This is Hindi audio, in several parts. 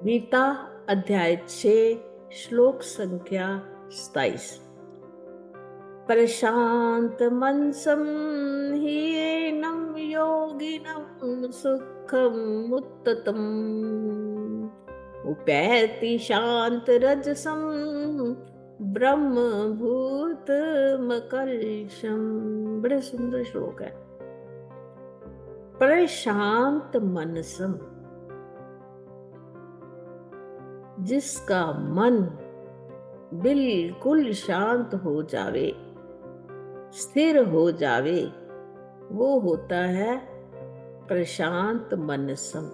गीता अध्याय 6 श्लोक संख्या 27। प्रशांत मनसं हीनं योगिनं सुखम उत्ततम उपैति शांत रजसम ब्रह्म भूतमकल्शम। बड़े सुंदर श्लोक है। प्रशांत मनसम, जिसका मन बिल्कुल शांत हो जावे, स्थिर हो जावे, वो होता है प्रशांत मनसम।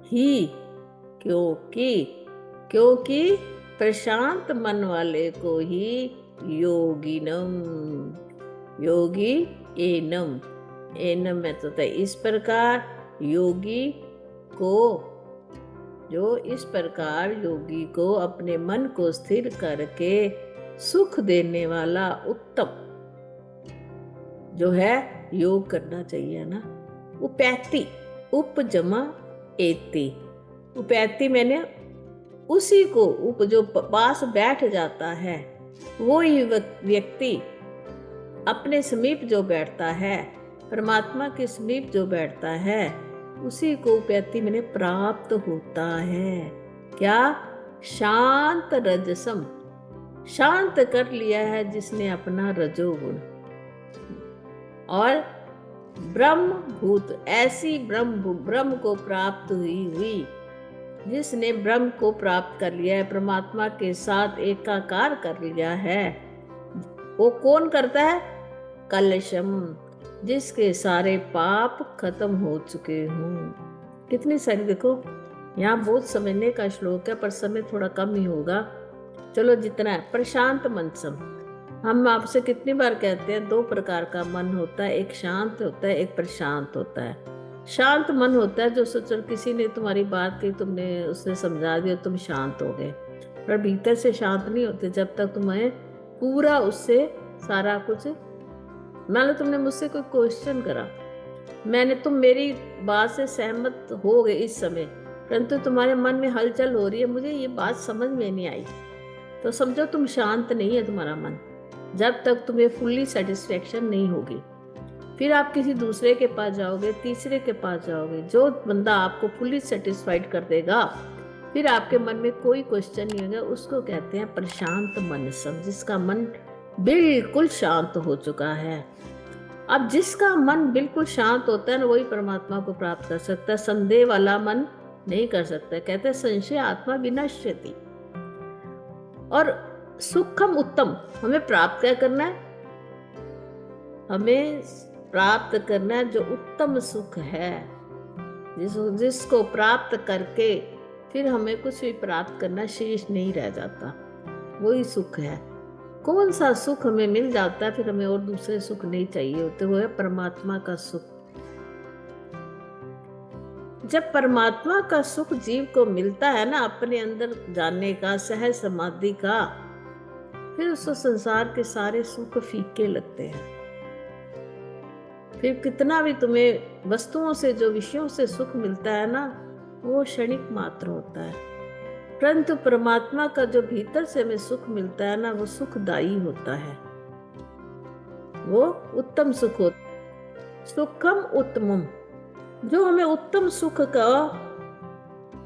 ही क्योंकि क्योंकि प्रशांत मन वाले को ही योगिनम, योगी एनम, एनम में तो इस प्रकार योगी को, जो इस प्रकार योगी को अपने मन को स्थिर करके सुख देने वाला उत्तम जो है योग करना चाहिए ना। उपैति, उप जमा एति, उपैति मैंने उसी को, उप जो पास बैठ जाता है, वो ही व्यक्ति अपने समीप जो बैठता है, परमात्मा के समीप जो बैठता है, उसी को उपैति मैंने प्राप्त होता है। क्या? शांत रजसम, शांत कर लिया है जिसने अपना रजोगुण। और ब्रह्म भूत, ऐसी ब्रह्म को प्राप्त हुई जिसने ब्रह्म को प्राप्त कर लिया है, परमात्मा के साथ एकाकार कर लिया है, वो कौन करता है? कलशम, जिसके सारे पाप खत्म हो चुके हों। कितनी सारी, देखो यहाँ बहुत समझने का श्लोक है पर समय थोड़ा कम ही होगा। चलो जितना है। प्रशांत मनसम, हम आपसे कितनी बार कहते हैं दो प्रकार का मन होता है, एक शांत होता है, एक प्रशांत होता है। शांत मन होता है जो सोचो किसी ने तुम्हारी बात की, तुमने उसने समझा दिया, तुम शांत हो गए, पर भीतर से शांत नहीं होते जब तक तुम्हें पूरा उससे सारा कुछ। मान लो तुमने मुझसे कोई क्वेश्चन करा, मैंने, तुम मेरी बात से सहमत हो गए इस समय, परंतु तुम्हारे मन में हलचल हो रही है, मुझे ये बात समझ में नहीं आई, तो समझो तुम शांत नहीं है तुम्हारा मन, जब तक तुम्हें फुल्ली सेटिस्फेक्शन नहीं होगी। फिर आप किसी दूसरे के पास जाओगे, तीसरे के पास जाओगे, जो बंदा आपको फुल्ली सेटिस्फाइड कर देगा, फिर आपके मन में कोई क्वेश्चन नहीं होगा, उसको कहते हैं प्रशांत मनसम, जिसका मन बिल्कुल शांत हो चुका है। अब जिसका मन बिल्कुल शांत होता है ना, वही परमात्मा को प्राप्त कर सकता है, संदेह वाला मन नहीं कर सकता। कहते हैं संशय आत्मा विनश्यति। और सुखम उत्तम, हमें प्राप्त क्या करना है? हमें प्राप्त करना है जो उत्तम सुख है, जिसको प्राप्त करके फिर हमें कुछ भी प्राप्त करना शेष नहीं रह जाता, वही सुख है। कौन सा सुख हमें मिल जाता है, फिर हमें और दूसरे सुख नहीं चाहिए होते, वो है परमात्मा का सुख। जब परमात्मा का सुख जीव को मिलता है ना, अपने अंदर जानने का, सहज समाधि का, फिर उस संसार के सारे सुख फीके लगते हैं। फिर कितना भी तुम्हें वस्तुओं से, जो विषयों से सुख मिलता है ना, वो क्षणिक मात्र होता है, परंतु परमात्मा का जो भीतर से हमें सुख मिलता है ना, वो सुखदायी होता है, वो उत्तम सुख होता। सुखम उत्तमम, जो हमें उत्तम सुख का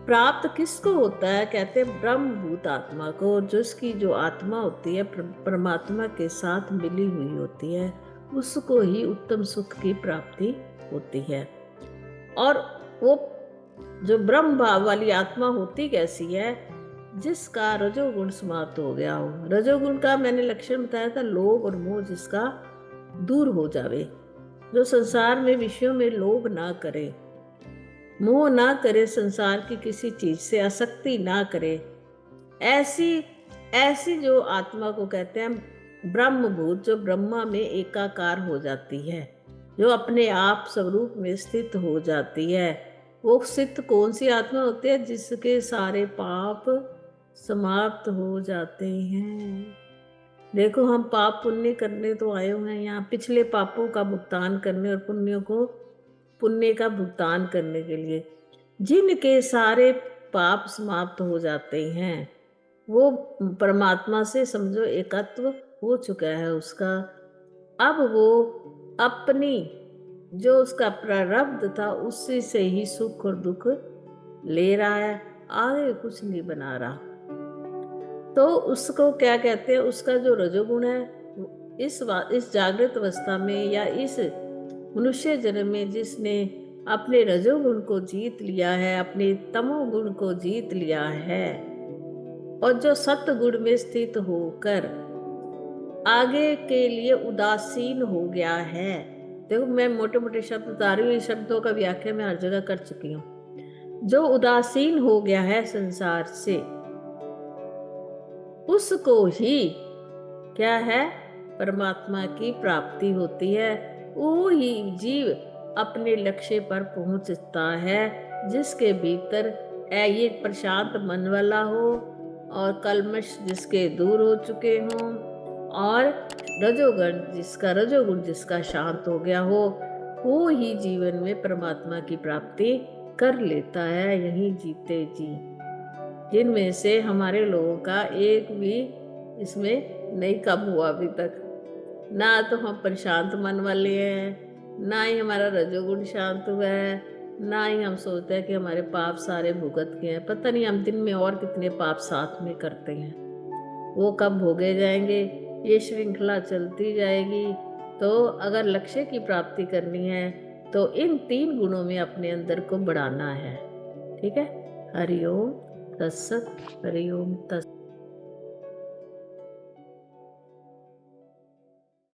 प्राप्त किसको होता है? कहते हैं ब्रह्म भूत आत्मा को, जिसकी जो आत्मा होती है परमात्मा के साथ मिली हुई होती है, उसको ही उत्तम सुख की प्राप्ति होती है। और वो जो ब्रह्म भाव वाली आत्मा होती कैसी है? जिसका रजोगुण समाप्त हो गया हो। रजोगुण का मैंने लक्षण बताया था, लोभ और मोह जिसका दूर हो जावे, जो संसार में विषयों में लोभ ना करे, मोह ना करे, संसार की किसी चीज से आसक्ति ना करे, ऐसी जो आत्मा को कहते हैं ब्रह्मभूत, जो ब्रह्मा में एकाकार हो जाती है, जो अपने आप स्वरूप में स्थित हो जाती है। वो स्थित कौन सी आत्मा होती है? जिसके सारे पाप समाप्त हो जाते हैं। देखो हम पाप पुण्य करने तो आए हुए हैं यहाँ, पिछले पापों का भुगतान करने और पुण्य का भुगतान करने के लिए। जिनके सारे पाप समाप्त हो जाते हैं। वो परमात्मा से समझो एकत्व हो चुका है उसका। अब वो अपनी जो उसका प्रारब्ध था उसी से ही सुख और दुख ले रहा है, आगे कुछ नहीं बना रहा। तो उसको क्या कहते हैं, उसका जो रजोगुण है, इस जागृत अवस्था में या इस मनुष्य जन्म में जिसने अपने रजोगुण को जीत लिया है, अपने तमोगुण को जीत लिया है और जो सत्गुण में स्थित होकर आगे के लिए उदासीन हो गया है। देखो मैं मोटे मोटे शब्द बता रही हूँ, इन शब्दों का व्याख्या मैं हर जगह कर चुकी हूँ। जो उदासीन हो गया है संसार से, उसको ही क्या है, परमात्मा की प्राप्ति होती है। वो ही जीव अपने लक्ष्य पर पहुंचता है जिसके भीतर ये प्रशांत मन वाला हो और कल्मश जिसके दूर हो चुके हों और रजोगुण जिसका शांत हो गया हो, वो ही जीवन में परमात्मा की प्राप्ति कर लेता है यही जीते जी। जिनमें से हमारे लोगों का एक भी इसमें नहीं कम हुआ अभी तक। ना तो हम प्रशांत मन वाले हैं, ना ही हमारा रजोगुण शांत हुआ है, ना ही हम सोचते हैं कि हमारे पाप सारे भुगत के हैं। पता नहीं हम दिन में और कितने पाप साथ में करते हैं, वो कब भोगे जाएंगे। ये श्रृंखला चलती जाएगी। तो अगर लक्ष्य की प्राप्ति करनी है तो इन 3 गुणों में अपने अंदर को बढ़ाना है। ठीक है। हरिओम तत्सत। हरिओम तत्सत।